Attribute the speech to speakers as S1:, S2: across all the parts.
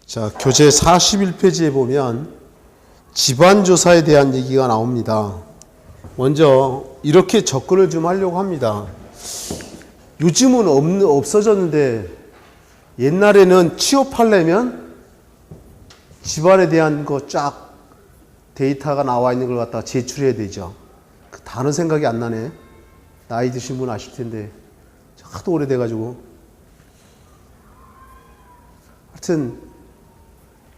S1: 자, 교재 41페이지에 보면 집안조사에 대한 얘기가 나옵니다. 먼저 이렇게 접근을 좀 하려고 합니다. 요즘은 없어졌는데 옛날에는 취업하려면 집안에 대한 거 쫙 데이터가 나와 있는 걸 갖다가 제출해야 되죠. 다른 생각이 안 나네. 나이 드신 분 아실 텐데 하도 오래돼가지고. 하여튼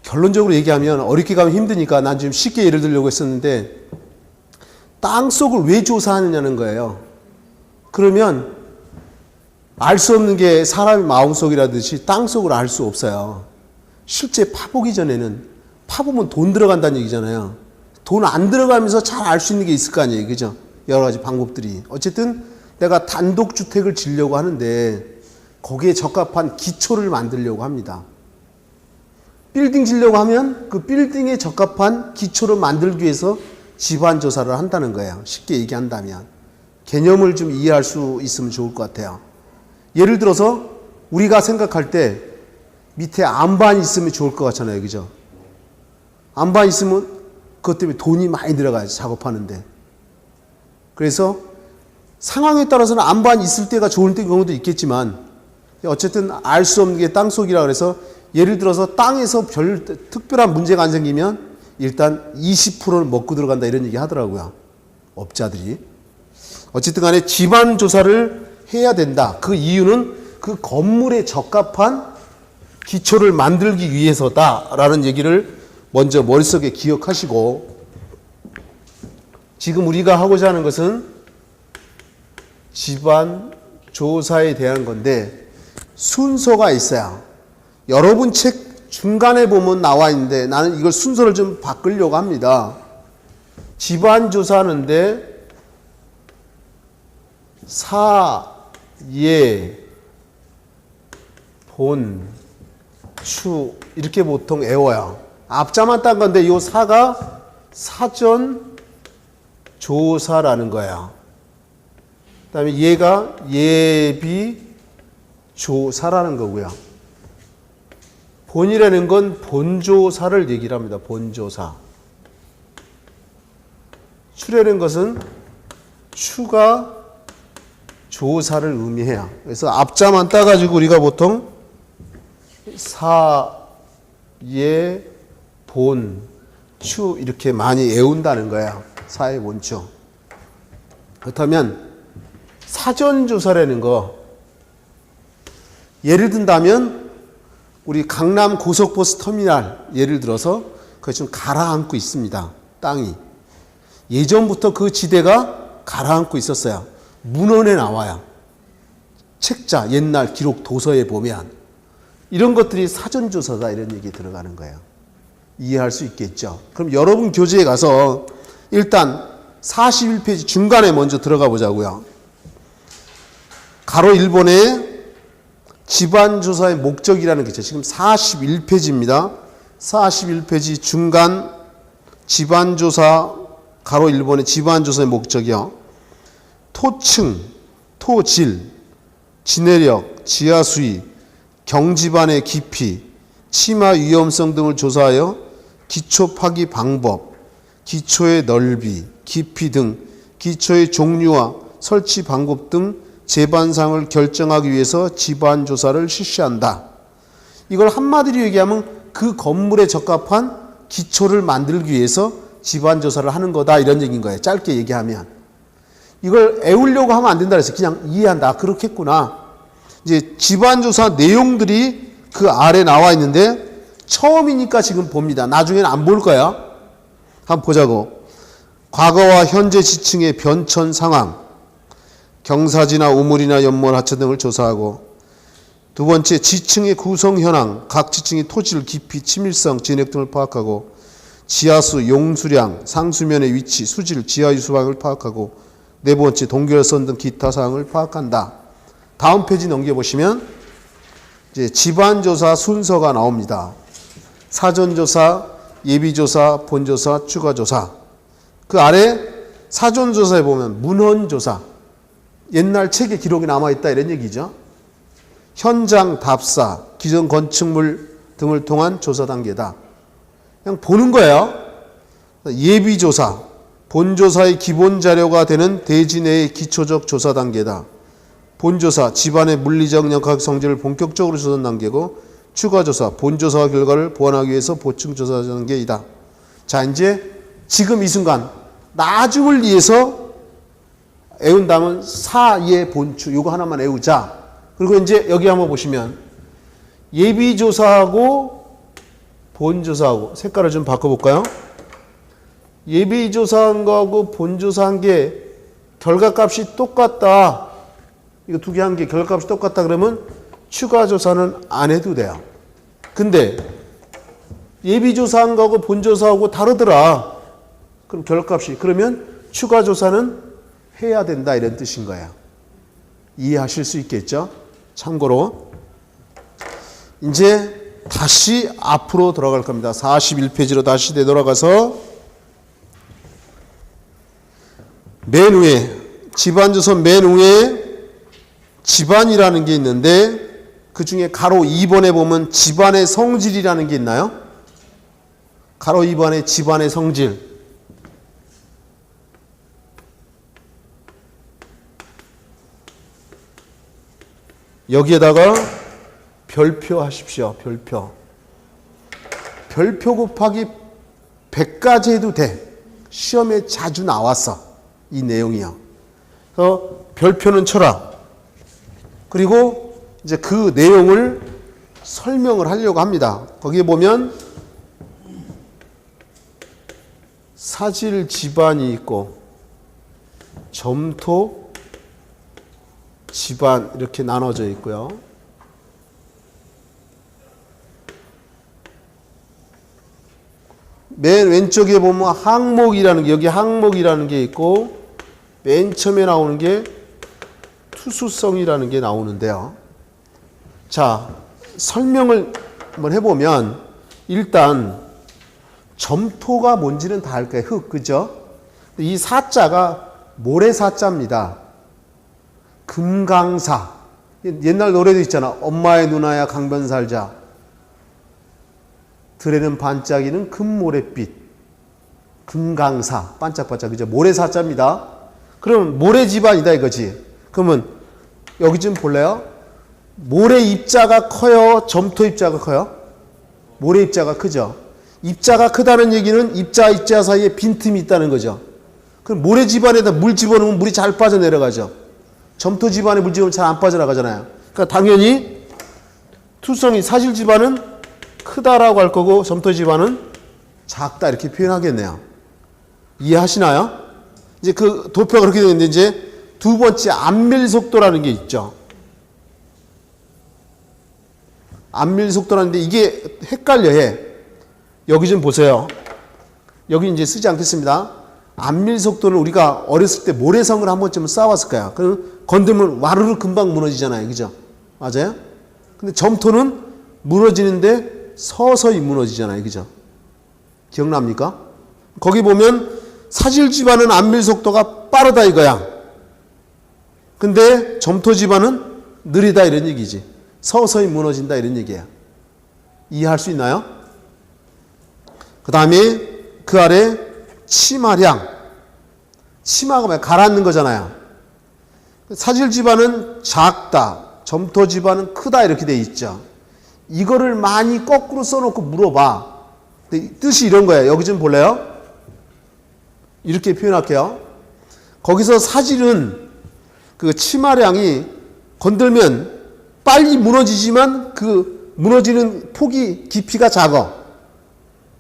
S1: 결론적으로 얘기하면 어렵게 가면 힘드니까 난 좀 쉽게 예를 들려고 했었는데 땅속을 왜 조사하느냐는 거예요. 그러면 알 수 없는 게 사람의 마음속이라듯이 땅속을 알 수 없어요. 실제 파보기 전에는 파보면 돈 들어간다는 얘기잖아요. 돈 안 들어가면서 잘 알 수 있는 게 있을 거 아니에요. 그죠? 여러 가지 방법들이. 어쨌든 내가 단독주택을 지으려고 하는데 거기에 적합한 기초를 만들려고 합니다. 빌딩 지려고 하면 그 빌딩에 적합한 기초를 만들기 위해서 집안조사를 한다는 거예요. 쉽게 얘기한다면. 개념을 좀 이해할 수 있으면 좋을 것 같아요. 예를 들어서 우리가 생각할 때 밑에 안반이 있으면 좋을 것 같잖아요. 그죠? 안반 있으면 그것 때문에 돈이 많이 들어가요. 작업하는데. 그래서 상황에 따라서는 안반이 있을 때가 좋을 경우도 있겠지만 어쨌든 알 수 없는 게 땅속이라 그래서 예를 들어서 땅에서 별 특별한 문제가 안 생기면 일단 20%는 먹고 들어간다 이런 얘기 하더라고요. 업자들이. 어쨌든 간에 집안 조사를 해야 된다. 그 이유는 그 건물에 적합한 기초를 만들기 위해서다라는 얘기를 먼저 머릿속에 기억하시고, 지금 우리가 하고자 하는 것은 집안 조사에 대한 건데 순서가 있어요. 여러분 책 중간에 보면 나와 있는데 나는 이걸 순서를 좀 바꾸려고 합니다. 집안 조사하는데 사, 예, 본, 추 이렇게 보통 외워요. 앞자만 딴 건데 이 사가 사전 조사라는 거예요. 그 다음에 얘가 예비 조사라는 거고요. 본이라는 건 본조사를 얘기를 합니다. 본조사. 추라는 것은 추가 조사를 의미해요. 그래서 앞자만 따가지고 우리가 보통 사, 예, 본, 추 이렇게 많이 외운다는 거예요. 사의 본추. 그렇다면 사전조사라는 거 예를 든다면 우리 강남 고속버스 터미널 예를 들어서 그게 좀 가라앉고 있습니다. 땅이. 예전부터 그 지대가 가라앉고 있었어요. 문헌에 나와요. 책자, 옛날 기록 도서에 보면 이런 것들이 사전조사다 이런 얘기 들어가는 거예요. 이해할 수 있겠죠. 그럼 여러분 교재에 가서 일단 41페이지 중간에 먼저 들어가 보자고요. 가로 1번에 집안조사의 목적이라는 게 있죠. 지금 41페이지입니다. 41페이지 중간 집안조사 가로 1번의 집안조사의 목적이요. 토층, 토질, 지내력, 지하수위, 경지반의 깊이, 치마 위험성 등을 조사하여 기초 파기 방법, 기초의 넓이, 깊이 등 기초의 종류와 설치 방법 등 재반상을 결정하기 위해서 집안조사를 실시한다. 이걸 한마디로 얘기하면 그 건물에 적합한 기초를 만들기 위해서 집안조사를 하는 거다 이런 얘기인 거예요. 짧게 얘기하면. 이걸 애우려고 하면 안 된다 그래서 그냥 이해한다. 그렇겠구나. 이제 집안조사 내용들이 그 아래 나와 있는데 처음이니까 지금 봅니다. 나중에는 안 볼 거야. 한번 보자고. 과거와 현재 지층의 변천 상황, 경사지나 우물이나 연못, 하천 등을 조사하고, 두 번째 지층의 구성 현황, 각 지층의 토질, 깊이, 치밀성, 진액 등을 파악하고, 지하수, 용수량, 상수면의 위치, 수질, 지하유 수방을 파악하고, 네 번째 동결선 등 기타 사항을 파악한다. 다음 페이지 넘겨보시면 이제 집안조사 순서가 나옵니다. 사전조사, 예비조사, 본조사, 추가조사. 그 아래 사전조사에 보면 문헌조사. 옛날 책에 기록이 남아있다 이런 얘기죠. 현장 답사, 기존 건축물 등을 통한 조사 단계다. 그냥 보는 거예요. 예비조사, 본조사의 기본 자료가 되는 대지 내의 기초적 조사 단계다. 본조사, 집안의 물리적 역학 성질을 본격적으로 조사하는 단계고, 추가조사, 본조사 결과를 보완하기 위해서 보충조사 단계이다. 자, 이제 지금 이 순간 나중을 위해서 애운다면 사예 본추 요거 하나만 애우자. 그리고 이제 여기 한번 보시면 예비조사하고 본조사하고 색깔을 좀 바꿔볼까요? 예비조사한 거하고 본조사한 게 결과값이 똑같다. 이거 두 개 한 게 결과값이 똑같다 그러면 추가조사는 안 해도 돼요. 근데 예비조사한 거하고 본조사하고 다르더라. 그럼 결과값이 그러면 추가조사는 해야 된다 이런 뜻인 거예요. 이해하실 수 있겠죠? 참고로 이제 다시 앞으로 돌아갈 겁니다. 41페이지로 다시 되돌아가서 맨 위에 집안조선 맨 위에 집안이라는 게 있는데 그 중에 가로 2번에 보면 집안의 성질이라는 게 있나요? 가로 2번에 집안의 성질. 여기에다가 별표 하십시오. 별표. 별표 곱하기 100까지 해도 돼. 시험에 자주 나왔어. 이 내용이요. 그래서 별표는 쳐라. 그리고 이제 그 내용을 설명을 하려고 합니다. 거기에 보면 사질 집안이 있고 점토 집안 이렇게 나눠져 있고요. 맨 왼쪽에 보면 항목이라는 게 여기 항목이라는 게 있고 맨 처음에 나오는 게 투수성이라는 게 나오는데요. 자, 설명을 한번 해보면 일단 점토가 뭔지는 다 알 거예요. 흙, 그죠? 이 사자가 모래사자입니다. 금강사. 옛날 노래도 있잖아. 엄마의 누나야 강변 살자. 들에는 반짝이는 금모래빛. 금강사. 반짝반짝. 그죠? 모래사자입니다. 그럼 모래집안이다 이거지. 그러면 여기 좀 볼래요? 모래 입자가 커요? 점토 입자가 커요? 모래 입자가 크죠? 입자가 크다는 얘기는 입자 사이에 빈틈이 있다는 거죠. 그럼 모래 집안에다 물 집어넣으면 물이 잘 빠져내려가죠. 점토 집안에 물 집어넣으면 잘 안 빠져나가잖아요. 그러니까 당연히 투성이 사실 집안은 크다라고 할 거고 점토 집안은 작다 이렇게 표현하겠네요. 이해하시나요? 이제 그 도표가 그렇게 되는데 이제 두 번째 안밀속도라는 게 있죠. 안밀속도라는데 이게 헷갈려 해. 여기 좀 보세요. 여기 이제 쓰지 않겠습니다. 안밀속도는 우리가 어렸을 때 모래성을 한 번쯤 쌓아왔을 거야. 그럼 건들면 와르르 금방 무너지잖아요. 그죠? 맞아요? 근데 점토는 무너지는데 서서히 무너지잖아요. 그죠? 기억납니까? 거기 보면 사질 집안은 안밀속도가 빠르다 이거야. 근데 점토 집안은 느리다 이런 얘기지. 서서히 무너진다 이런 얘기야. 이해할 수 있나요? 그 다음에 그 아래 치마량. 치마가 뭐야? 가라앉는 거잖아요. 사질 집안은 작다. 점토 집안은 크다 이렇게 돼 있죠. 이거를 많이 거꾸로 써놓고 물어봐. 뜻이 이런 거예요. 여기 좀 볼래요? 이렇게 표현할게요. 거기서 사질은 그 치마량이 건들면 빨리 무너지지만 그 무너지는 폭이 깊이가 작아.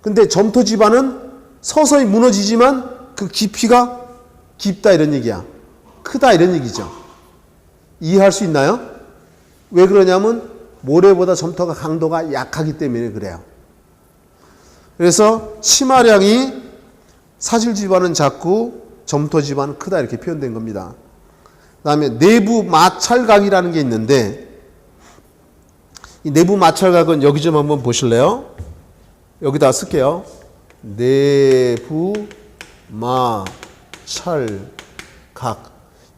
S1: 근데 점토 집안은 서서히 무너지지만 그 깊이가 깊다 이런 얘기야. 크다 이런 얘기죠. 이해할 수 있나요? 왜 그러냐면 모래보다 점토가 강도가 약하기 때문에 그래요. 그래서 치마량이 사질 집안은 작고 점토 집안은 크다 이렇게 표현된 겁니다. 그 다음에 내부 마찰각이라는 게 있는데 이 내부 마찰각은 여기 좀 한번 보실래요? 여기다 쓸게요. 내부 마찰각.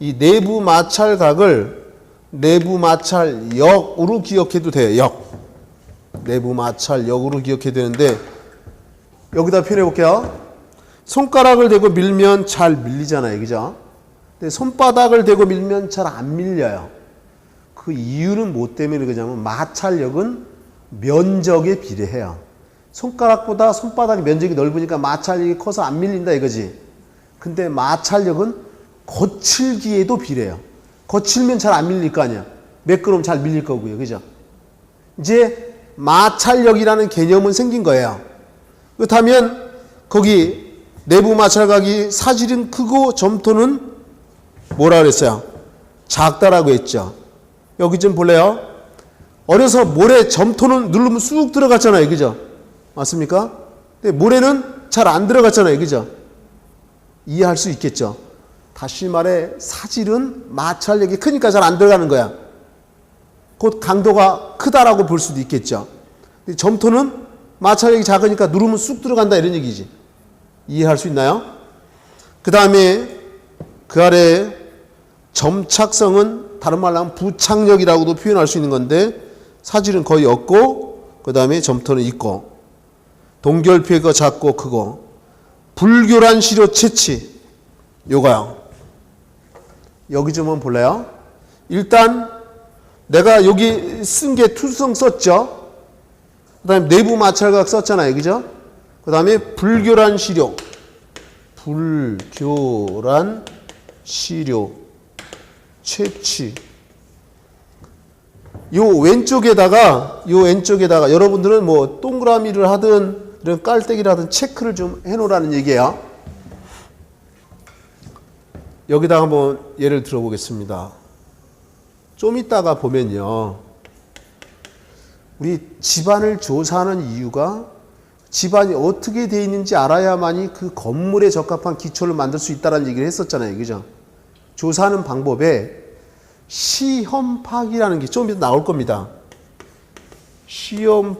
S1: 이 내부 마찰각을 내부 마찰역으로 기억해도 돼요. 내부 마찰력으로 기억해야 되는데 여기다 표현해 볼게요. 손가락을 대고 밀면 잘 밀리잖아요. 그죠? 근데 손바닥을 대고 밀면 잘 안 밀려요. 그 이유는 뭐 때문에 그러냐면 마찰력은 면적에 비례해요. 손가락보다 손바닥의 면적이 넓으니까 마찰력이 커서 안 밀린다 이거지. 근데 마찰력은 거칠기에도 비례해요. 거칠면 잘 안 밀릴 거 아니야. 매끄러우면 잘 밀릴 거고요. 그죠? 이제 마찰력이라는 개념은 생긴 거예요. 그렇다면 거기 내부 마찰각이 사질은 크고 점토는 뭐라 그랬어요? 작다라고 했죠. 여기 좀 볼래요? 어려서 모래 점토는 누르면 쑥 들어갔잖아요. 그죠? 맞습니까? 근데 모래는 잘 안 들어갔잖아요. 그죠? 이해할 수 있겠죠? 다시 말해 사질은 마찰력이 크니까 잘 안 들어가는 거야. 곧 강도가 크다라고 볼 수도 있겠죠. 근데 점토는 마찰력이 작으니까 누르면 쑥 들어간다 이런 얘기지. 이해할 수 있나요? 그 다음에 그 아래 점착성은 다른 말로 하면 부착력이라고도 표현할 수 있는 건데 사질은 거의 없고 그 다음에 점토는 있고 동결피가 작고 크고 불교란 시료 채취 요거요. 여기 좀 한번 볼래요? 일단 내가 여기 쓴 게 투성 썼죠. 그 다음에 내부 마찰각 썼잖아요. 그죠? 그 다음에 불교란 시료 불교란 시료 채취 요 왼쪽에다가 여러분들은 뭐 동그라미를 하든 이런 깔때기를 하든 체크를 좀 해놓으라는 얘기예요. 여기다가 한번 예를 들어보겠습니다. 좀 이따가 보면요. 우리 집안을 조사하는 이유가 집안이 어떻게 되어 있는지 알아야만이 그 건물에 적합한 기초를 만들 수 있다는 얘기를 했었잖아요. 그죠? 조사하는 방법에 시험 파기라는 게 좀 이따 나올 겁니다. 시험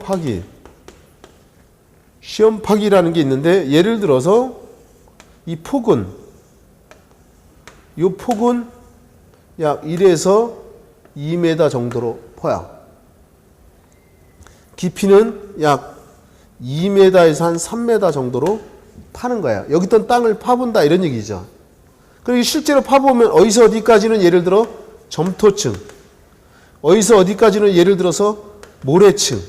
S1: 파기라는 게 있는데 예를 들어서 이 폭은 약 1에서 2m 정도로 퍼요. 깊이는 약 2m에서 한 3m 정도로 파는 거예요. 여기 있던 땅을 파본다 이런 얘기죠. 그리고 실제로 파보면 어디서 어디까지는 예를 들어 점토층, 어디서 어디까지는 예를 들어서 모래층,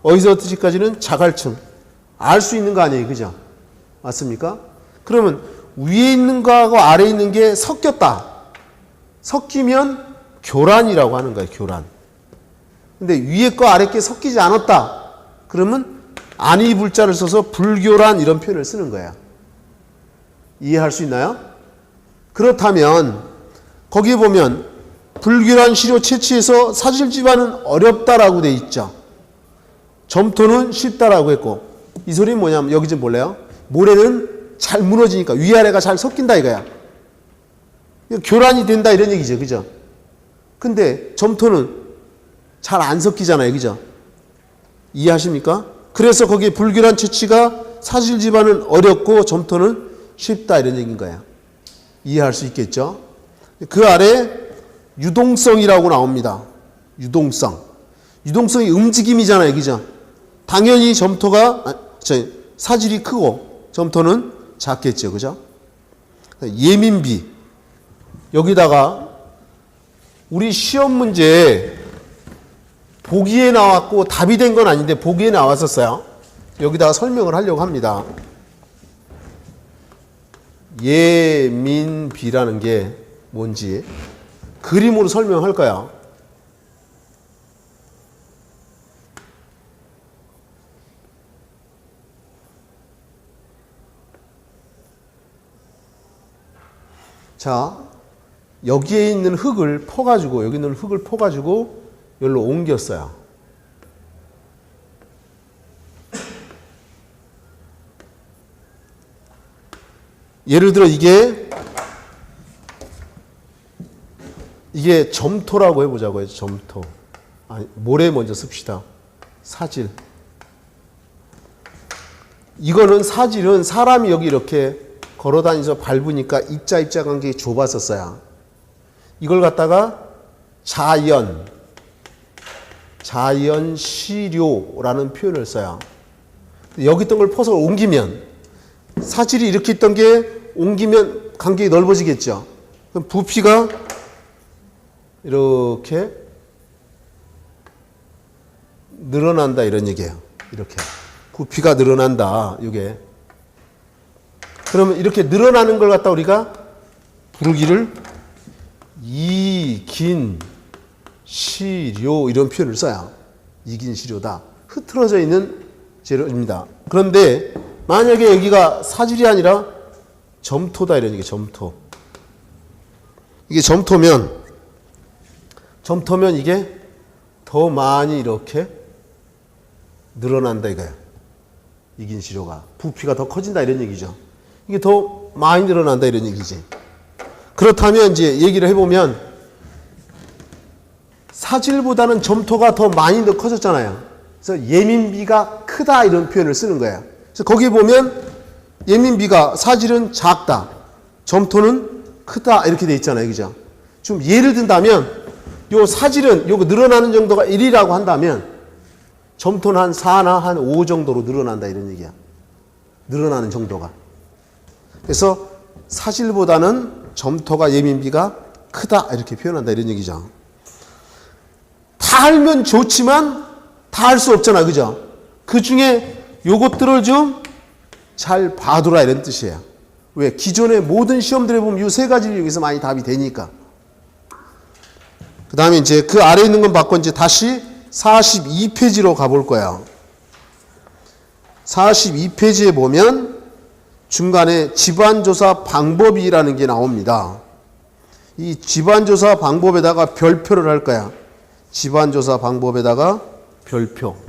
S1: 어디서 어디까지는 자갈층 알 수 있는 거 아니에요. 그죠? 맞습니까? 그러면 위에 있는 거하고 아래에 있는 게 섞였다. 섞이면 교란이라고 하는 거예요. 교란. 근데 위에 거 아래 게 섞이지 않았다. 그러면 아니 불자를 써서 불교란 이런 표현을 쓰는 거예요. 이해할 수 있나요? 그렇다면 거기에 보면 불교란 시료 채취에서 사질 집안은 어렵다라고 돼 있죠. 점토는 쉽다라고 했고 이 소리는 뭐냐면 여기 좀 볼래요? 모래는 잘 무너지니까 위아래가 잘 섞인다 이거야. 교란이 된다 이런 얘기죠. 그죠? 근데 점토는 잘 안 섞이잖아요. 그죠? 이해하십니까? 그래서 거기에 불교란 채취가 사질 집안은 어렵고 점토는 쉽다 이런 얘기인 거야. 이해할 수 있겠죠? 그 아래 유동성이라고 나옵니다. 유동성이 움직임이잖아요. 그죠? 당연히 사질이 크고 점토는 작겠죠. 그죠? 예민비. 여기다가 우리 시험 문제 보기에 나왔고 답이 된 건 아닌데 보기에 나왔었어요. 여기다가 설명을 하려고 합니다. 예민비라는 게 뭔지 그림으로 설명할 거야. 자, 여기에 있는 흙을 퍼가지고 여기로 옮겼어요. 예를 들어 이게 점토라고 해보자고요. 점토. 모래 먼저 씁시다. 사질. 이거는 사질은 사람이 여기 이렇게 걸어다니면서 밟으니까 입자 관계가 좁았었어요. 이걸 갖다가 자연, 자연시료라는 표현을 써요. 여기 있던 걸 퍼서 옮기면 사질이 이렇게 있던 게 옮기면 간격이 넓어지겠죠. 그럼 부피가 이렇게 늘어난다 이런 얘기예요. 이렇게 부피가 늘어난다. 이게 그러면 이렇게 늘어나는 걸 갖다 우리가 부르기를 이긴시료 이런 표현을 써요. 이긴시료다. 흐트러져 있는 재료입니다. 그런데 만약에 여기가 사질이 아니라 점토다 이런 얘기예요. 점토. 이게 점토면 이게 더 많이 이렇게 늘어난다 이거예요. 이긴시료가 부피가 더 커진다 이런 얘기죠. 이게 더 많이 늘어난다 이런 얘기지. 그렇다면 이제 얘기를 해보면 사질보다는 점토가 더 많이 더 커졌잖아요. 그래서 예민비가 크다 이런 표현을 쓰는 거예요. 그래서 거기 보면 예민비가 사질은 작다, 점토는 크다 이렇게 돼 있잖아요. 그죠? 좀 예를 든다면 요 사질은 요거 늘어나는 정도가 1이라고 한다면 점토는 한 4나 한 5 정도로 늘어난다 이런 얘기야. 늘어나는 정도가. 그래서 사질보다는 점토가 예민비가 크다 이렇게 표현한다 이런 얘기죠. 다 알면 좋지만 다 알 수 없잖아. 그죠? 그 중에 요것들을 좀 잘 봐두라 이런 뜻이에요. 왜? 기존의 모든 시험들에 보면 이 세 가지를 여기서 많이 답이 되니까. 그 다음에 이제 그 아래에 있는 건 바꿔 이제 다시 42페이지로 가볼 거예요. 42페이지에 보면 중간에 집안조사 방법이라는 게 나옵니다. 이 집안조사 방법에다가 별표를 할 거야. 집안조사 방법에다가 별표.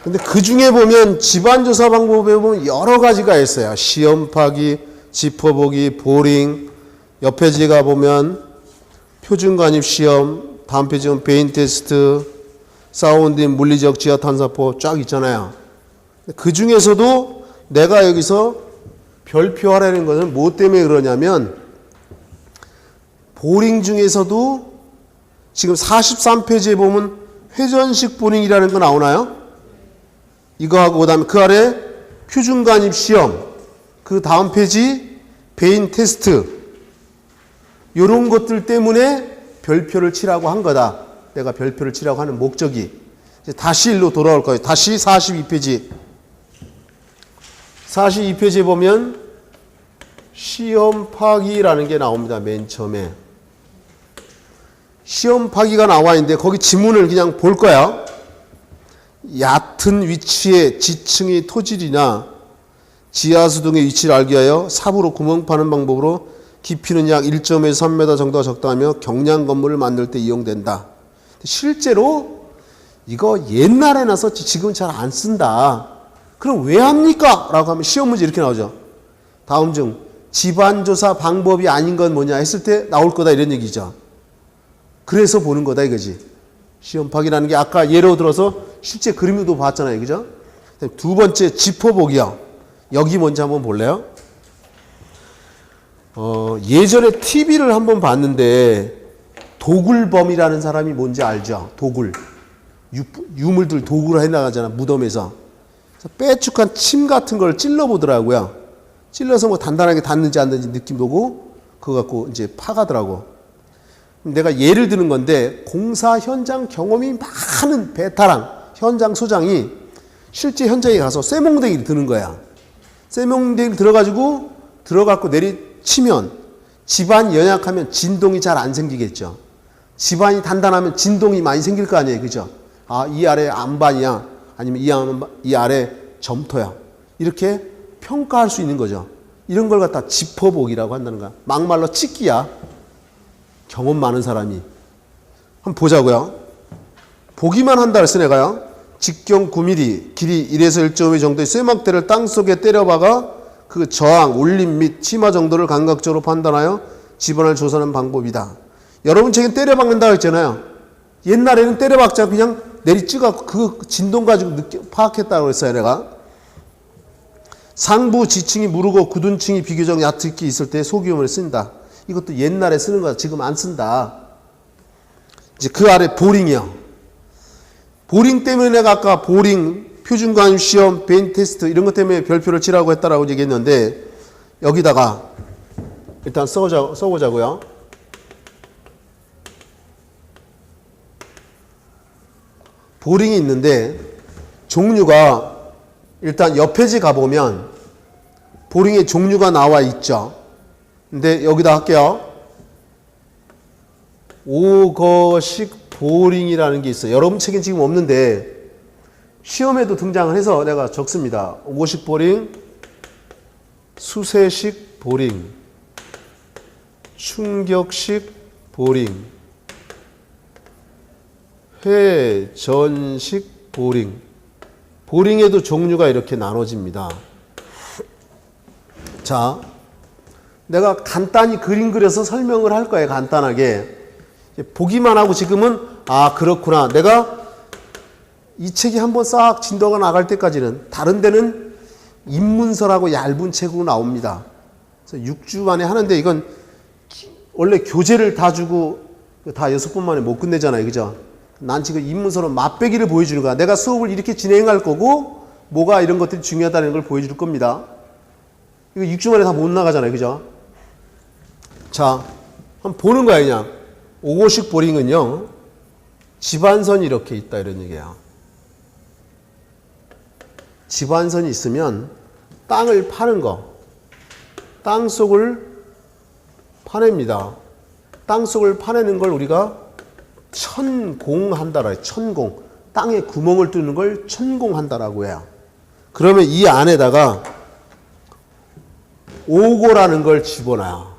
S1: 근데 그 중에 보면 집안조사 방법에 보면 여러 가지가 있어요. 시험 파기, 짚어보기, 보링, 옆 페이지가 보면 표준관입 시험, 다음 페이지는 베인 테스트, 사운딩, 물리적 지하 탄사포 쫙 있잖아요. 그 중에서도 내가 여기서 별표하라는 것은 뭐 때문에 그러냐면 보링 중에서도 지금 43페이지에 보면 회전식 보링이라는 거 나오나요? 이거하고 그 다음에 그 아래 표준관입 시험, 그 다음 페이지 베인 테스트 이런 것들 때문에 별표를 치라고 한 거다. 내가 별표를 치라고 하는 목적이. 이제 다시 일로 돌아올 거예요. 다시 42페이지. 42페이지에 보면 시험 파기라는 게 나옵니다. 맨 처음에. 시험 파기가 나와 있는데 거기 지문을 그냥 볼 거야. 얕은 위치의 지층의 토질이나 지하수 등의 위치를 알기 위하여 삽으로 구멍 파는 방법으로 깊이는 약 1.5에서 3m 정도가 적당하며 경량 건물을 만들 때 이용된다. 실제로 이거 옛날에 나섰지 지금 잘 안 쓴다. 그럼 왜 합니까? 라고 하면 시험 문제 이렇게 나오죠. 다음 중 집안조사 방법이 아닌 건 뭐냐 했을 때 나올 거다 이런 얘기죠. 그래서 보는 거다 이거지. 시험 파기라는 게 아까 예로 들어서 실제 그림도 봤잖아요. 그죠? 두 번째 짚어보기요. 여기 먼저 한번 볼래요? 예전에 TV를 한번 봤는데 도굴범이라는 사람이 뭔지 알죠? 도굴. 유물들 도굴을 해나가잖아. 무덤에서. 그래서 빼쭉한 침 같은 걸 찔러보더라고요. 찔러서 뭐 단단하게 닿는지 안 닿는지 느낌 보고 그거 갖고 이제 파가더라고. 내가 예를 드는 건데 공사 현장 경험이 많은 베테랑 현장 소장이 실제 현장에 가서 쇠몽댕이를 드는 거야. 쇠몽댕이를 들어가지고 들어갖고 내리치면 집안이 연약하면 진동이 잘 안 생기겠죠. 집안이 단단하면 진동이 많이 생길 거 아니에요. 그죠? 아, 이 아래 안반이야. 아니면 이 아래 점토야. 이렇게 평가할 수 있는 거죠. 이런 걸 갖다 짚어보기라고 한다는 거야. 막말로 찍기야. 경험 많은 사람이. 한번 보자고요. 보기만 한다 그랬어 내가요. 직경 9mm, 길이 1에서 1.5 정도의 쇠막대를 땅속에 때려박아 그 저항, 울림 및 침하 정도를 감각적으로 판단하여 지번을 조사하는 방법이다. 여러분 책엔 때려박는다고 했잖아요. 옛날에는 때려박자 그냥 내리 찍어갖고 그 진동 가지고 파악했다고 했어요, 내가. 상부 지층이 무르고 굳은 층이 비교적 얕게 있을 때 소기음을 쓴다. 이것도 옛날에 쓰는 거야. 지금 안 쓴다. 이제 그 아래 보링이요. 보링 때문에 내가 아까 보링, 표준관 시험, 벤 테스트 이런 것 때문에 별표를 치라고 했다라고 얘기했는데 여기다가 일단 써보자고요. 보링이 있는데 종류가 일단 옆 페이지 가보면 보링의 종류가 나와 있죠. 근데 여기다 할게요. 오거식 보링이라는 게 있어요. 여러분 책엔 지금 없는데 시험에도 등장을 해서 내가 적습니다. 오거식 보링, 수세식 보링, 충격식 보링, 회전식 보링. 보링에도 종류가 이렇게 나눠집니다. 자, 내가 간단히 그림 그려서 설명을 할 거예요. 간단하게. 보기만 하고 지금은 아 그렇구나. 내가 이 책이 한번 싹 진도가 나갈 때까지는 다른 데는 입문서라고 얇은 책으로 나옵니다. 그래서 6주 만에 하는데 이건 원래 교재를 다 주고 다 6번 만에 못 끝내잖아요. 그죠? 난 지금 입문서로 맛배기를 보여주는 거야. 내가 수업을 이렇게 진행할 거고 뭐가 이런 것들이 중요하다는 걸 보여줄 겁니다. 이거 6주 만에 다 못 나가잖아요. 그죠? 자, 한번 보는 거야 그냥. 오고식 보링은요. 집안선이 이렇게 있다 이런 얘기야. 집안선이 있으면 땅을 파는 거. 땅속을 파냅니다. 땅속을 파내는 걸 우리가 천공한다라 해요. 천공. 땅에 구멍을 뚫는 걸 천공한다라고 해요. 그러면 이 안에다가 오고라는 걸 집어넣어요.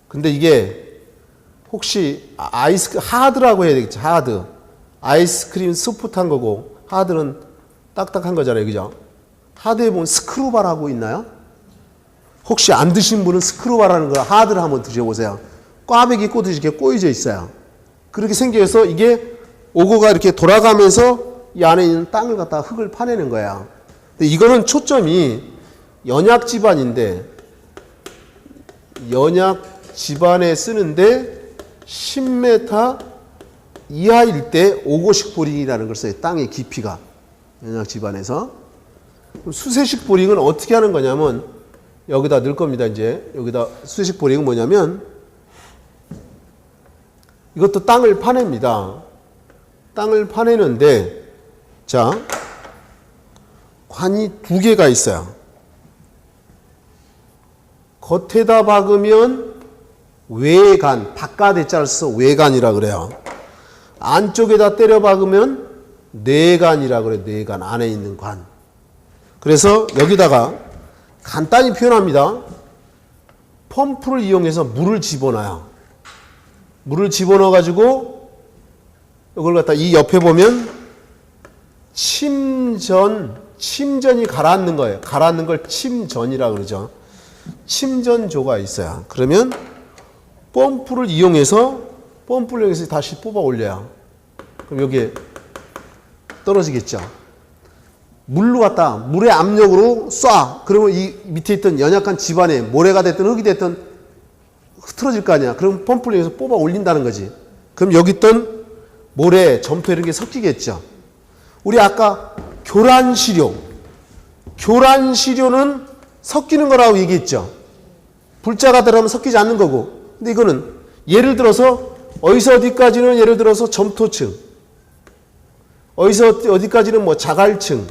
S1: 근데 이게 혹시 하드라고 해야 되겠죠. 하드. 아이스크림 소프트한 거고 하드는 딱딱한 거잖아요. 그죠? 하드에 보면 스크루바라고 있나요? 혹시 안 드신 분은 스크루바라는 거 하드를 한번 드셔보세요. 꽈배기 꼬듯이 이렇게 꼬여져 있어요. 그렇게 생겨서 이게 오고가 이렇게 돌아가면서 이 안에 있는 땅을 갖다가 흙을 파내는 거야. 근데 이거는 초점이 연약 집안인데 연약 집안에 쓰는데 10m 이하일 때 오고식 보링이라는 걸 써요. 땅의 깊이가 연약 집안에서. 수세식 보링은 어떻게 하는 거냐면 여기다 넣을 겁니다. 이제 여기다 수세식 보링은 뭐냐면 이것도 땅을 파냅니다. 땅을 파내는데 자 관이 두 개가 있어요. 겉에다 박으면 외관, 바깥에 짜서 외관이라 그래요. 안쪽에다 때려 박으면 내관이라 그래요. 내관, 안에 있는 관. 그래서 여기다가 간단히 표현합니다. 펌프를 이용해서 물을 집어넣어요. 물을 집어넣어 가지고 이걸 갖다 이 옆에 보면 침전이 가라앉는 거예요. 가라앉는 걸 침전이라 그러죠. 침전조가 있어요. 그러면 펌프를 이용해서 다시 뽑아 올려요. 그럼 여기에 떨어지겠죠. 물의 압력으로 쏴. 그러면 이 밑에 있던 연약한 집안에 모래가 됐든 흙이 됐든 흐트러질 거 아니야. 그럼 펌프를 이용해서 뽑아 올린다는 거지. 그럼 여기 있던 모래, 점토 이런 게 섞이겠죠. 우리 아까 교란시료는 섞이는 거라고 얘기했죠. 불자가 들어가면 섞이지 않는 거고. 근데 이거는 예를 들어서 어디서 어디까지는 예를 들어서 점토층, 어디서 어디까지는 뭐 자갈층,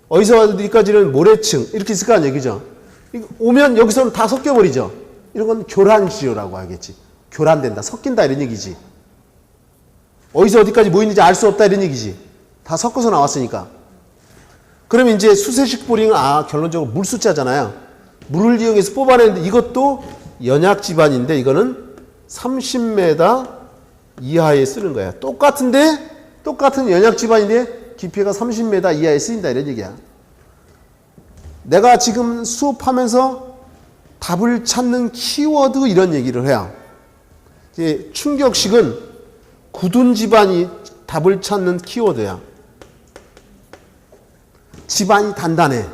S1: 어디서 어디까지는 모래층 이렇게 있을 거 아니에요. 그죠? 오면 여기서는 다 섞여버리죠. 이런 건 교란시료라고 하겠지. 교란된다, 섞인다 이런 얘기지. 어디서 어디까지 뭐 있는지 알 수 없다 이런 얘기지. 다 섞어서 나왔으니까. 그러면 이제 수세식 보링은 결론적으로 물수자잖아요. 물을 이용해서 뽑아내는데 이것도 연약 집안인데 이거는 30m 이하에 쓰는 거야. 똑같은 연약 집안인데 깊이가 30m 이하에 쓰인다 이런 얘기야. 내가 지금 수업하면서 답을 찾는 키워드 이런 얘기를 해요. 이제 충격식은 굳은 집안이 답을 찾는 키워드야. 집안이 단단해.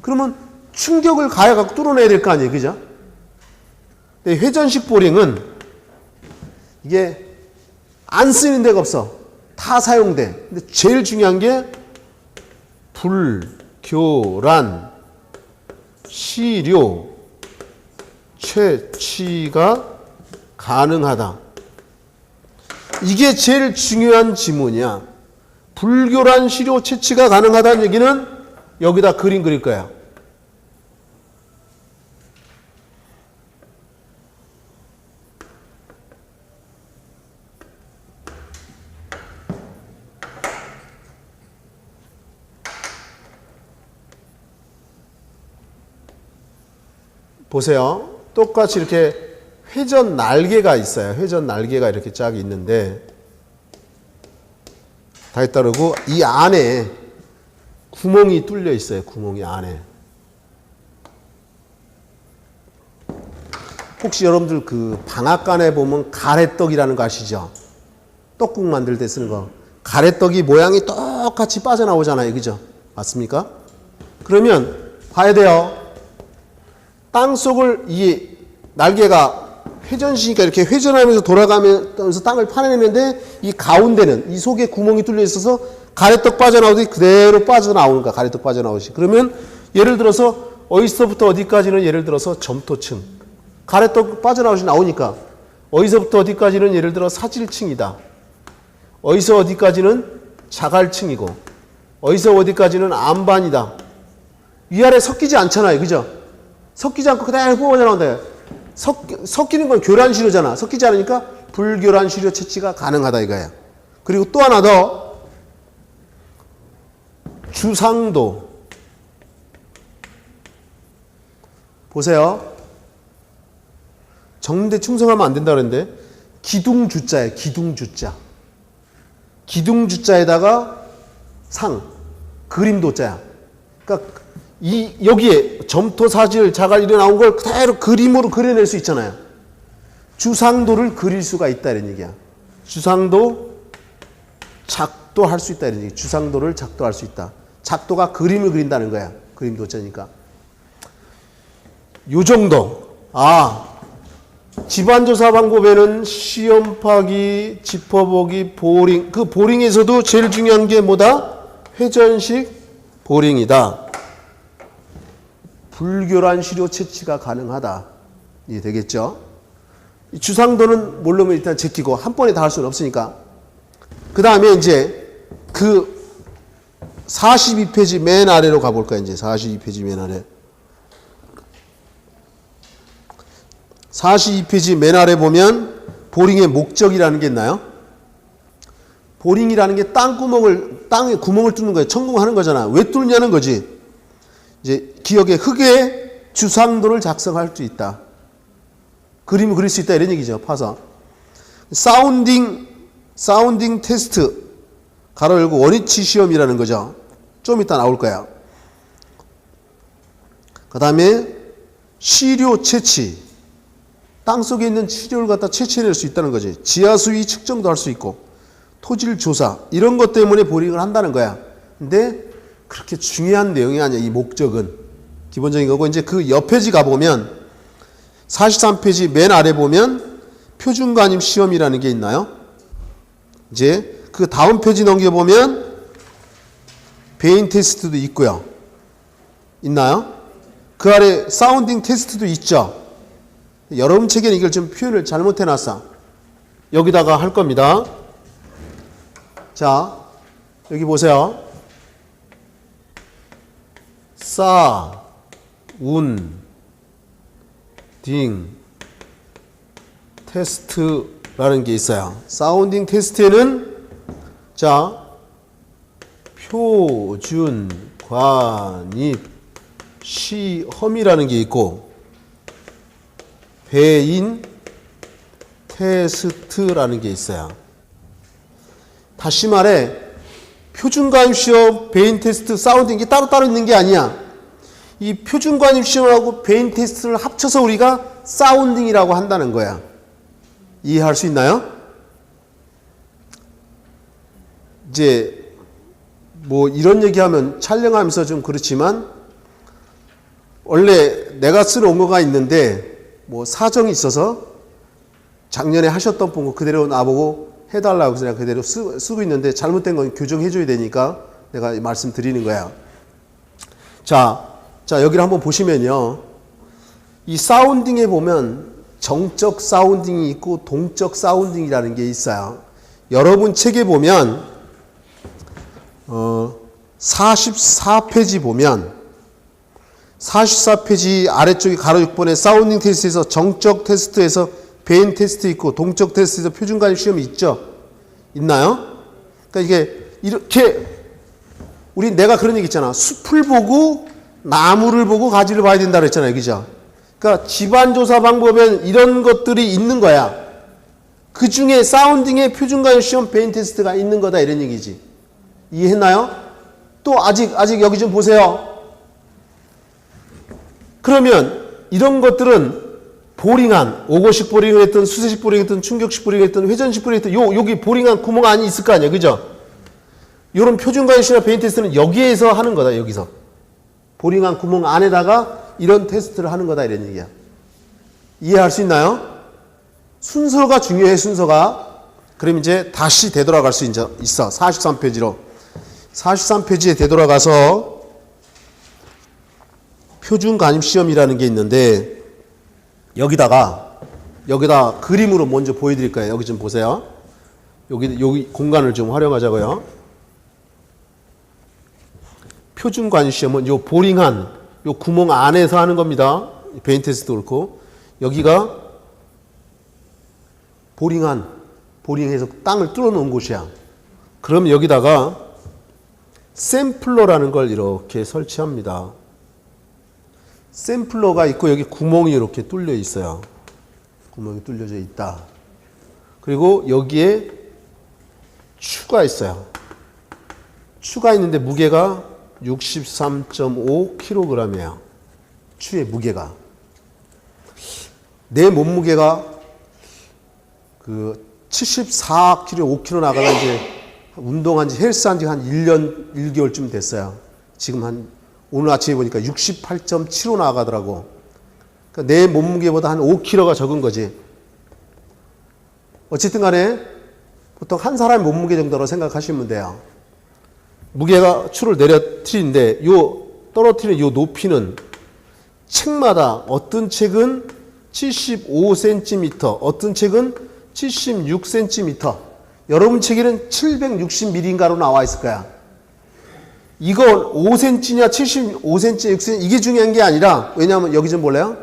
S1: 그러면 충격을 가해갖고 뚫어내야 될 거 아니에요. 그죠? 근데 회전식 보링은 이게 안 쓰이는 데가 없어. 다 사용돼. 근데 제일 중요한 게 불교란 시료 채취가 가능하다. 이게 제일 중요한 지문이야. 불교란 시료 채취가 가능하다는 얘기는 여기다 그림 그릴 거야. 보세요. 똑같이 이렇게 회전 날개가 있어요. 회전 날개가 이렇게 쫙 있는데 다에 따르고 이 안에 구멍이 뚫려 있어요. 구멍이 안에. 혹시 여러분들 그 방앗간에 보면 가래떡이라는 거 아시죠? 떡국 만들 때 쓰는 거. 가래떡이 모양이 똑같이 빠져나오잖아요. 그죠? 맞습니까? 그러면 봐야 돼요. 땅속을 이 날개가 회전시니까 이렇게 회전하면서 돌아가면서 땅을 파내는데 이 가운데는 이 속에 구멍이 뚫려 있어서 가래떡 빠져나오듯이 그대로 빠져나오는 거야. 가래떡 빠져나오듯이. 그러면 예를 들어서 어디서부터 어디까지는 예를 들어서 점토층. 가래떡 빠져나오듯이 나오니까 어디서부터 어디까지는 예를 들어 사질층이다. 어디서 어디까지는 자갈층이고 어디서 어디까지는 안반이다. 위아래 섞이지 않잖아요. 그죠? 섞이지 않고 그대로 뽑아나온다. 섞이는 건 교란시료잖아. 섞이지 않으니까 불교란시료 채취가 가능하다 이거야. 그리고 또 하나 더 주상도. 보세요. 정대 충성하면 안 된다 그랬는데 기둥주자예요. 기둥주자. 기둥주자에다가 상. 그림도자야. 그러니까 여기에 점토, 사질, 자갈 이런 나온 걸 그대로 그림으로 그려낼 수 있잖아요. 주상도를 그릴 수가 있다 이런 얘기야. 주상도 작도할 수 있다 이런 얘기. 주상도를 작도할 수 있다. 작도가 그림을 그린다는 거야. 그림도자니까. 요 정도. 집안조사 방법에는 시험 파기, 짚어보기, 보링. 그 보링에서도 제일 중요한 게 뭐다? 회전식 보링이다. 불교란 시료 채취가 가능하다. 이해 되겠죠? 이 주상도는 모르면 일단 제끼고 한 번에 다 할 수는 없으니까. 그 다음에 이제 그 42페이지 맨 아래로 가볼까요? 이제 42페이지 맨 아래. 42페이지 맨 아래 보면 보링의 목적이라는 게 있나요? 보링이라는 게 땅에 구멍을 뚫는 거예요. 천공하는 거잖아. 왜 뚫냐는 거지. 이제 기억에 흙에 주상도를 작성할 수 있다. 그림을 그릴 수 있다 이런 얘기죠. 파서. 사운딩 테스트 가로 열고 원위치 시험이라는 거죠. 좀 이따 나올 거야. 그 다음에 시료 채취. 땅속에 있는 시료를 갖다 채취해낼 수 있다는 거지. 지하수위 측정도 할 수 있고 토질 조사 이런 것 때문에 보링을 한다는 거야. 근데 그렇게 중요한 내용이 아니야. 이 목적은 기본적인 거고 이제 그 옆 페이지 가보면 43페이지 맨 아래 보면 표준관임 시험이라는 게 있나요? 이제 그 다음 페이지 넘겨보면 베인 테스트도 있고요. 있나요? 그 아래 사운딩 테스트도 있죠. 여러분 책에는 이걸 좀 표현을 잘못해놨어. 여기다가 할 겁니다. 자, 여기 보세요. 사운딩 테스트라는 게 있어요. 사운딩 테스트에는 자 표준 관입 시험이라는 게 있고 베인 테스트라는 게 있어요. 다시 말해 표준 관입 시험, 베인 테스트, 사운딩 이게 따로따로 있는 게 아니야. 이 표준관입 시험하고 베인 테스트를 합쳐서 우리가 사운딩이라고 한다는 거야. 이해할 수 있나요? 이제 뭐 이런 얘기하면 촬영하면서 좀 그렇지만 원래 내가 쓰러 온 거가 있는데 뭐 사정이 있어서 작년에 하셨던 분 그대로 나보고 해달라고 해서 내가 그대로 쓰고 있는데 잘못된 건 교정해줘야 되니까 내가 말씀드리는 거야. 자, 여기를 한번 보시면요. 이 사운딩에 보면 정적 사운딩이 있고 동적 사운딩이라는 게 있어요. 여러분 책에 보면 44페이지 보면 44페이지 아래쪽에 가로 6번에 사운딩 테스트에서 정적 테스트에서 베인 테스트 있고 동적 테스트에서 표준관입 시험이 있죠? 있나요? 그러니까 이게 이렇게 내가 그런 얘기 있잖아. 숲을 보고 나무를 보고 가지를 봐야 된다 그랬잖아요. 그죠? 그러니까 집안조사 방법엔 이런 것들이 있는 거야. 그 중에 사운딩에 표준관입 시험 베인 테스트가 있는 거다 이런 얘기지. 이해했나요? 또 아직 여기 좀 보세요. 그러면 이런 것들은 보링한, 오거식 보링을 했든 수세식 보링을 했든 충격식 보링을 했든 회전식 보링을 했든 여기 보링한 구멍 안이 있을 거 아니에요. 그죠? 요런 표준관입시나 베인 테스트는 여기에서 하는 거다. 여기서. 보링한 구멍 안에다가 이런 테스트를 하는 거다. 이런 얘기야. 이해할 수 있나요? 순서가 중요해. 순서가. 그럼 이제 다시 되돌아갈 수 있어. 43페이지로. 43페이지에 되돌아가서 표준관입시험이라는 게 있는데 여기다 그림으로 먼저 보여드릴 거예요. 여기 좀 보세요. 여기 공간을 좀 활용하자고요. 표준관입시험은 요 보링한 요 구멍 안에서 하는 겁니다. 베인 테스트도 그렇고 여기가 보링해서 땅을 뚫어 놓은 곳이야. 그럼 여기다가 샘플러라는 걸 이렇게 설치합니다. 샘플러가 있고 여기 구멍이 이렇게 뚫려 있어요. 구멍이 뚫려져 있다. 그리고 여기에 추가 있어요. 추가 있는데 무게가 63.5kg이에요. 추의 무게가. 내 몸무게가 74kg, 5kg 나가다 이제 운동한 지 헬스한 지 한 1년 1개월쯤 됐어요. 지금 오늘 아침에 보니까 68.75 나가더라고. 그러니까 내 몸무게보다 한 5kg가 적은 거지. 어쨌든 간에 보통 한 사람의 몸무게 정도로 생각하시면 돼요. 무게가 추를 내려뜨리는데 떨어뜨리는 요 높이는 책마다 어떤 책은 75cm, 어떤 책은 76cm, 여러분 책에는 760mm인가로 나와 있을 거야. 이건 5cm냐 75cm, 6cm 이게 중요한 게 아니라 왜냐하면 여기 좀 볼래요?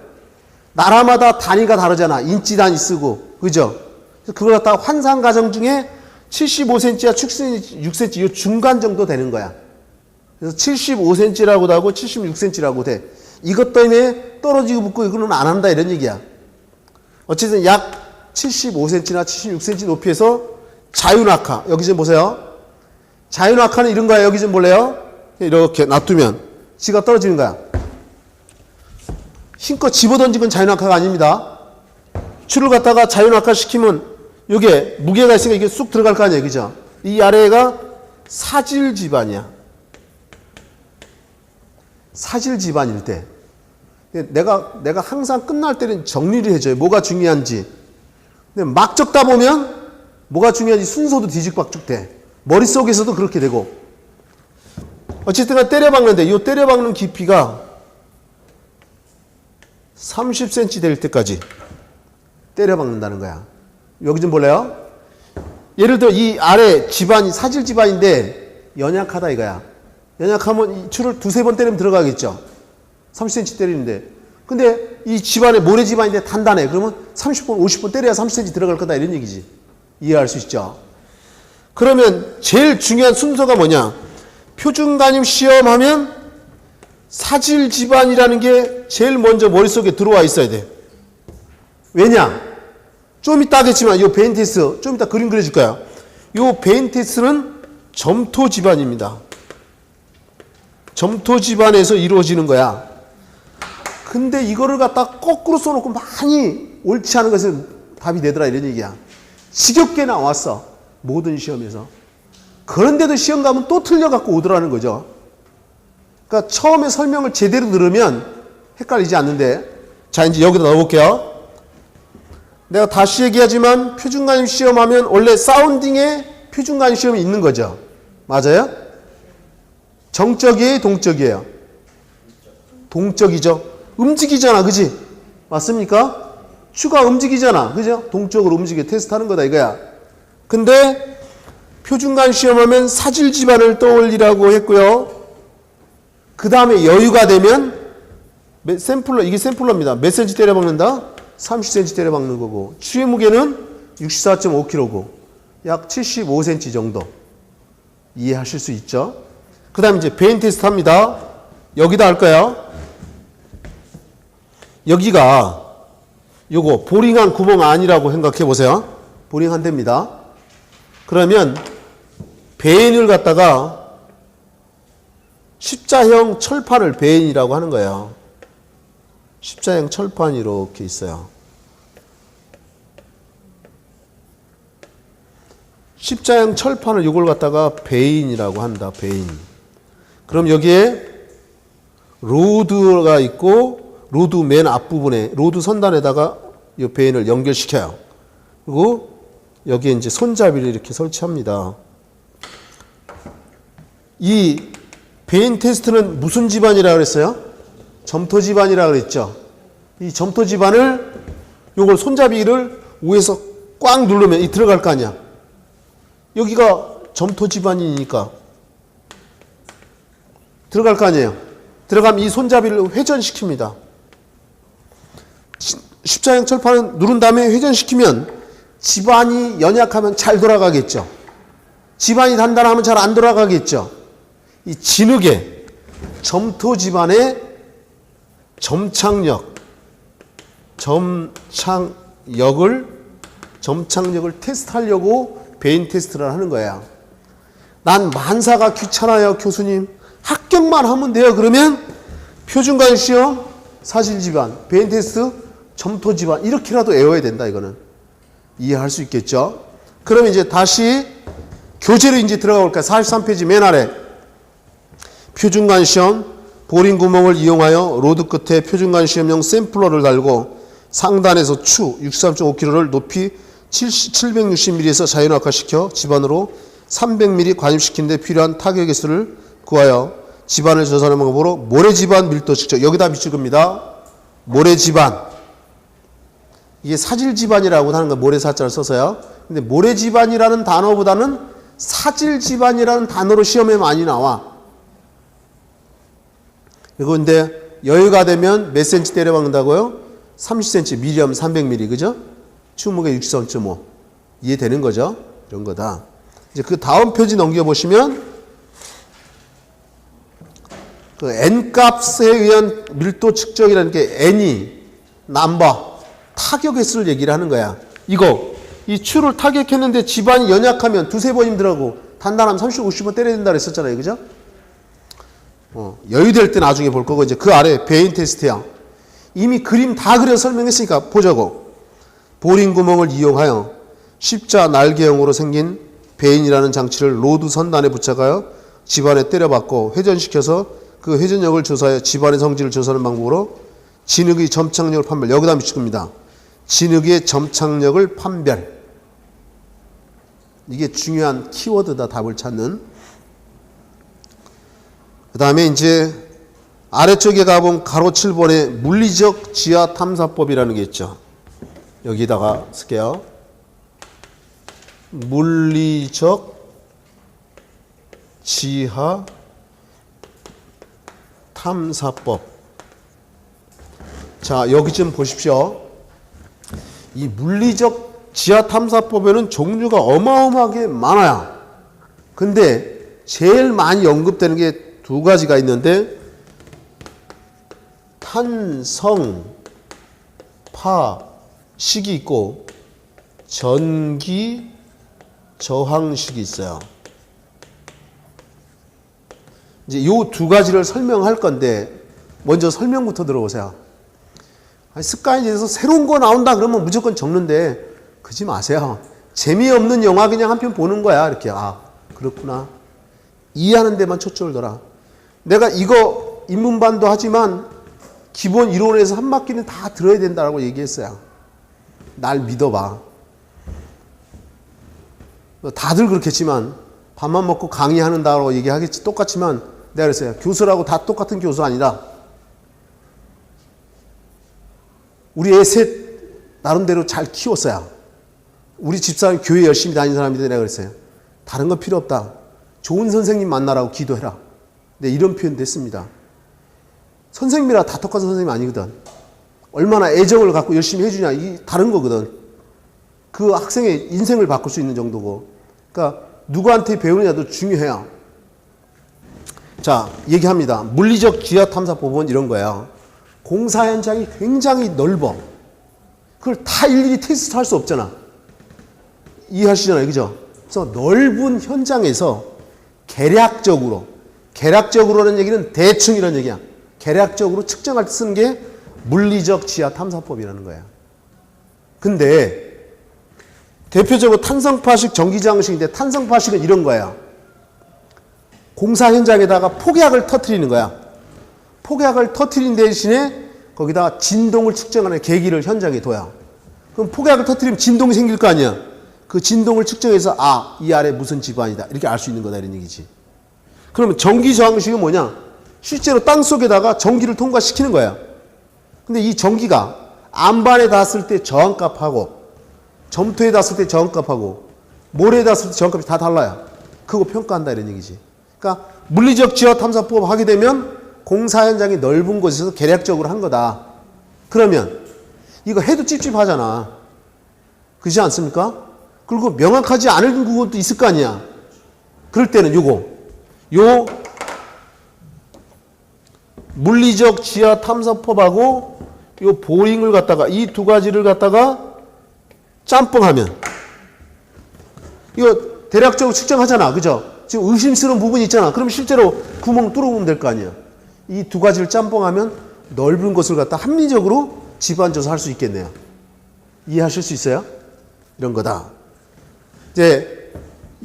S1: 나라마다 단위가 다르잖아. 인치 단위 쓰고. 그죠? 그걸 갖다가 환산 가정 중에 75cm야 6cm 이 중간 정도 되는 거야. 그래서 75cm라고도 하고 76cm라고 돼. 이것 때문에 떨어지고 붙고 이거는 안 한다 이런 얘기야. 어쨌든 약 75cm나 76cm 높이에서 자유낙하. 여기 좀 보세요. 자유낙하는 이런 거야. 여기 좀 볼래요? 이렇게 놔두면 지가 떨어지는 거야. 힘껏 집어던진 건 자유낙하가 아닙니다. 추를 갖다가 자유낙하 시키면 이게 무게가 있으니까 이게 쑥 들어갈 거 아니에요. 그죠? 이 아래가 사질 지반이야. 사질 지반일 때. 내가 항상 끝날 때는 정리를 해줘요. 뭐가 중요한지. 근데 막 적다 보면 뭐가 중요한지 순서도 뒤죽박죽 돼. 머릿속에서도 그렇게 되고. 어쨌든 때려박는데 이 때려박는 깊이가 30cm 될 때까지 때려박는다는 거야. 여기 좀 볼래요? 예를 들어 이 아래 지반이 사질 지반인데 연약하다 이거야. 연약하면 이 추를 두세 번 때리면 들어가겠죠. 30cm 때리는데. 근데 이 지반에 모래 지반인데 단단해. 그러면 30번, 50번 때려야 30cm 들어갈 거다 이런 얘기지. 이해할 수 있죠? 그러면 제일 중요한 순서가 뭐냐? 표준관입 시험하면 사질 지반이라는 게 제일 먼저 머릿속에 들어와 있어야 돼. 왜냐? 좀 이따 하겠지만 이 베인 테스트 좀 이따 그림 그려줄 거야. 이 베인 테스트는 점토 지반입니다. 점토 지반에서 이루어지는 거야. 근데 이거를 갖다 거꾸로 써놓고 많이 옳지 않은 것은 답이 되더라 이런 얘기야. 지겹게 나왔어. 모든 시험에서. 그런데도 시험 가면 또 틀려갖고 오더라는 거죠. 그러니까 처음에 설명을 제대로 들으면 헷갈리지 않는데, 자 이제 여기다 넣어볼게요. 내가 다시 얘기하지만 표준관심 시험하면 원래 사운딩에 표준관심 시험이 있는 거죠. 맞아요? 정적이에요? 동적이에요? 동적이죠. 움직이잖아. 그지? 맞습니까? 추가 움직이잖아. 그죠? 동적으로 움직여 테스트하는 거다 이거야. 근데 표준관심 시험하면 사질 집안을 떠올리라고 했고요. 그 다음에 여유가 되면 샘플러, 이게 샘플러입니다. 몇 cm 때려 박는다? 30cm 때려 박는 거고, 추의 무게는 64.5kg고 약 75cm 정도. 이해하실 수 있죠? 그 다음에 이제 베인 테스트 합니다. 여기다 할 거예요. 여기가 요거 보링한 구멍 아니라고 생각해 보세요. 보링한 데입니다. 그러면 베인을 갖다가 십자형 철판을 베인이라고 하는 거예요. 십자형 철판이 이렇게 있어요. 십자형 철판을 이걸 갖다가 베인이라고 한다. 베인. 그럼 여기에 로드가 있고 로드 맨 앞부분에 로드 선단에다가 이 베인을 연결시켜요. 그리고 여기에 이제 손잡이를 이렇게 설치합니다. 이 베인 테스트는 무슨 집안이라고 그랬어요? 점토 집안이라고 그랬죠. 이 점토 집안을 요걸 손잡이를 위에서 꽉 누르면 이 들어갈 거 아니야. 여기가 점토 집안이니까 들어갈 거 아니에요. 들어가면 이 손잡이를 회전시킵니다. 십자형 철판은 누른 다음에 회전시키면 집안이 연약하면 잘 돌아가겠죠. 집안이 단단하면 잘 안 돌아가겠죠. 이 진흙의 점토 집안의 점착력을 테스트하려고 베인 테스트를 하는 거야. 난 만사가 귀찮아요, 교수님. 합격만 하면 돼요. 그러면 표준관심 시험, 사질 집안, 베인 테스트, 점토 집안 이렇게라도 외워야 된다. 이거는 이해할 수 있겠죠? 그럼 이제 다시 교재로 이제 들어가 볼까요? 43페이지 맨 아래 표준관심 시험 보링 구멍을 이용하여 로드 끝에 표준관심 시험용 샘플러를 달고 상단에서 추 63.5kg를 높이 760mm에서 자연악화시켜 집안으로 300mm 관입시킨 데 필요한 타격 개수를 구하여 집안을 조사하는 방법으로 모래집안 밀도 측정. 여기다 비출 겁니다. 모래집안. 이게 사질집안이라고 하는 거 모래사자를 써서요. 근데 모래집안이라는 단어보다는 사질집안이라는 단어로 시험에 많이 나와. 그리고 근데 여유가 되면 몇 cm 때려 박는다고요? 30cm, 미리하면 300mm, 그죠? 추무게 63.5. 이해되는 거죠? 이런 거다. 이제 그 다음 표지 넘겨보시면, 그 N값에 의한 밀도 측정이라는 게 N이, 넘버, 타격 횟수를 얘기를 하는 거야. 이거, 이 추를 타격했는데 집안이 연약하면 두세 번 힘들하고, 단단하면 30, 50번 때려야 된다 그랬었잖아요. 그죠? 여유될 때 나중에 볼 거고, 이제 그 아래 베인 테스트야. 이미 그림 다 그려 설명했으니까 보자고. 보링 구멍을 이용하여 십자 날개형으로 생긴 베인이라는 장치를 로드 선단에 부착하여 집안에 때려박고 회전시켜서 그 회전력을 조사하여 집안의 성질을 조사하는 방법으로 진흙의 점착력을 판별. 여기다 미칠 겁니다. 진흙의 점착력을 판별. 이게 중요한 키워드다. 답을 찾는. 그 다음에 이제 아래쪽에 가본 가로 7번에 물리적 지하 탐사법이라는 게 있죠. 여기다가 쓸게요. 물리적 지하 탐사법. 자, 여기 좀 보십시오. 이 물리적 지하 탐사법에는 종류가 어마어마하게 많아요. 근데 제일 많이 언급되는 게 두 가지가 있는데, 탄성, 파식이 있고 전기, 저항식이 있어요. 이제 요 두 가지를 설명할 건데, 먼저 설명부터 들어보세요. 아니, 습관이 돼서 새로운 거 나온다 그러면 무조건 적는데 그러지 마세요. 재미없는 영화 그냥 한 편 보는 거야. 이렇게. 아, 그렇구나. 이해하는 데만 초점을 둬라. 내가 이거 입문반도 하지만 기본 이론에서 한 바퀴는 다 들어야 된다고 얘기했어요. 날 믿어봐. 다들 그렇겠지만 밥만 먹고 강의하는다고 얘기하겠지. 똑같지만 내가 그랬어요. 교수라고 다 똑같은 교수 아니라 우리 애 셋 나름대로 잘 키웠어요. 우리 집사람 교회 열심히 다니는 사람인데 내가 그랬어요. 다른 거 필요 없다. 좋은 선생님 만나라고 기도해라. 네, 이런 표현도 했습니다. 선생님이라 다 똑같은 선생님 아니거든. 얼마나 애정을 갖고 열심히 해주냐, 이 다른 거거든. 그 학생의 인생을 바꿀 수 있는 정도고. 그러니까 누구한테 배우느냐도 중요해요. 자, 얘기합니다. 물리적 지하 탐사법은 이런 거예요. 공사 현장이 굉장히 넓어. 그걸 다 일일이 테스트 할 수 없잖아. 이해하시잖아요. 그죠? 그래서 넓은 현장에서 계략적으로라는 얘기는 대충이라는 얘기야. 계략적으로 측정할 때 쓰는 게 물리적 지하 탐사법이라는 거야. 근데 대표적으로 탄성파식, 전기장식인데 탄성파식은 이런 거야. 공사 현장에다가 폭약을 터뜨리는 거야. 폭약을 터뜨린 대신에 거기다 진동을 측정하는 계기를 현장에 둬야. 그럼 폭약을 터뜨리면 진동이 생길 거 아니야. 그 진동을 측정해서 아, 이 아래 무슨 집안이다. 이렇게 알 수 있는 거다 이런 얘기지. 그러면 전기 저항식은 뭐냐? 실제로 땅 속에다가 전기를 통과시키는 거야. 근데 이 전기가 안반에 닿았을 때 저항값하고 점토에 닿았을 때 저항값하고 모래에 닿았을 때 저항값이 다 달라요. 그거 평가한다 이런 얘기지. 그러니까 물리적 지하 탐사법 하게 되면 공사 현장이 넓은 곳에서 계략적으로 한 거다. 그러면 이거 해도 찝찝하잖아. 그렇지 않습니까? 그리고 명확하지 않은 부분도 있을 거 아니야. 그럴 때는 요 물리적 지하 탐사법하고 요 보링을 갖다가 이 두 가지를 갖다가 짬뽕하면 이거 대략적으로 측정하잖아. 그죠? 지금 의심스러운 부분이 있잖아. 그럼 실제로 구멍 뚫어보면 될 거 아니야. 이 두 가지를 짬뽕하면 넓은 곳을 갖다 합리적으로 집안조사 할 수 있겠네요. 이해하실 수 있어요? 이런 거다. 이제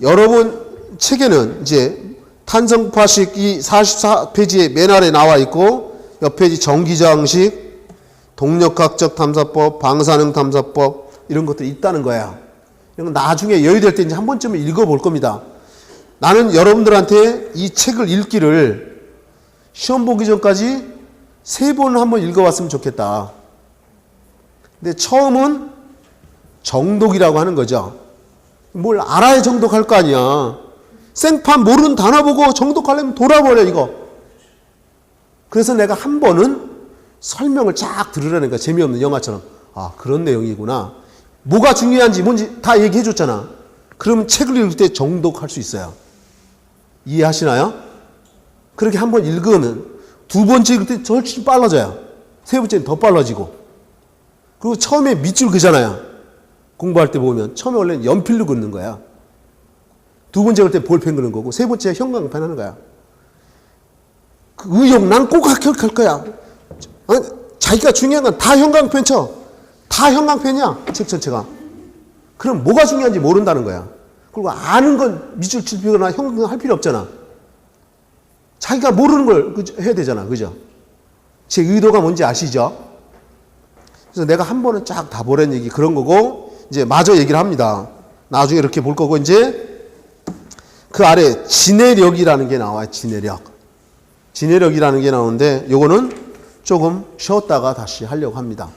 S1: 여러분 책에는 이제 탄성파식 이 44페이지에 맨 아래 나와 있고 옆 페이지 전기저항식, 동력학적 탐사법, 방사능 탐사법 이런 것들이 있다는 거야. 이런 건 나중에 여유될 때 이제 한 번쯤은 읽어볼 겁니다. 나는 여러분들한테 이 책을 읽기를 시험 보기 전까지 3번 한번 읽어봤으면 좋겠다. 근데 처음은 정독이라고 하는 거죠. 뭘 알아야 정독할 거 아니야. 생판 모르는 단어 보고 정독하려면 돌아버려 이거. 그래서 내가 한 번은 설명을 쫙 들으라는 거야. 재미없는 영화처럼. 아, 그런 내용이구나. 뭐가 중요한지 뭔지 다 얘기해 줬잖아. 그러면 책을 읽을 때 정독할 수 있어요. 이해하시나요? 그렇게 한 번 읽으면 두 번째 읽을 때 훨씬 빨라져요. 세 번째는 더 빨라지고. 그리고 처음에 밑줄 그잖아요. 공부할 때 보면 처음에 원래는 연필로 긋는 거야. 두 번째 글 때 볼펜 그는 거고 세 번째 형광펜 하는 거야. 그 의욕 난 꼭 합격할 거야. 아니, 자기가 중요한 건 다 형광펜 쳐. 다 형광펜이야. 책 전체가. 그럼 뭐가 중요한지 모른다는 거야. 그리고 아는 건 밑줄 칠 필요나 형광펜 할 필요 없잖아. 자기가 모르는 걸 해야 되잖아. 그죠? 제 의도가 뭔지 아시죠? 그래서 내가 한 번은 쫙 다 보란 얘기 그런 거고 이제 마저 얘기를 합니다. 나중에 이렇게 볼 거고 이제 그 아래 진해력이라는 게 나와요. 진해력이라는 게 나오는데 요거는 조금 쉬었다가 다시 하려고 합니다.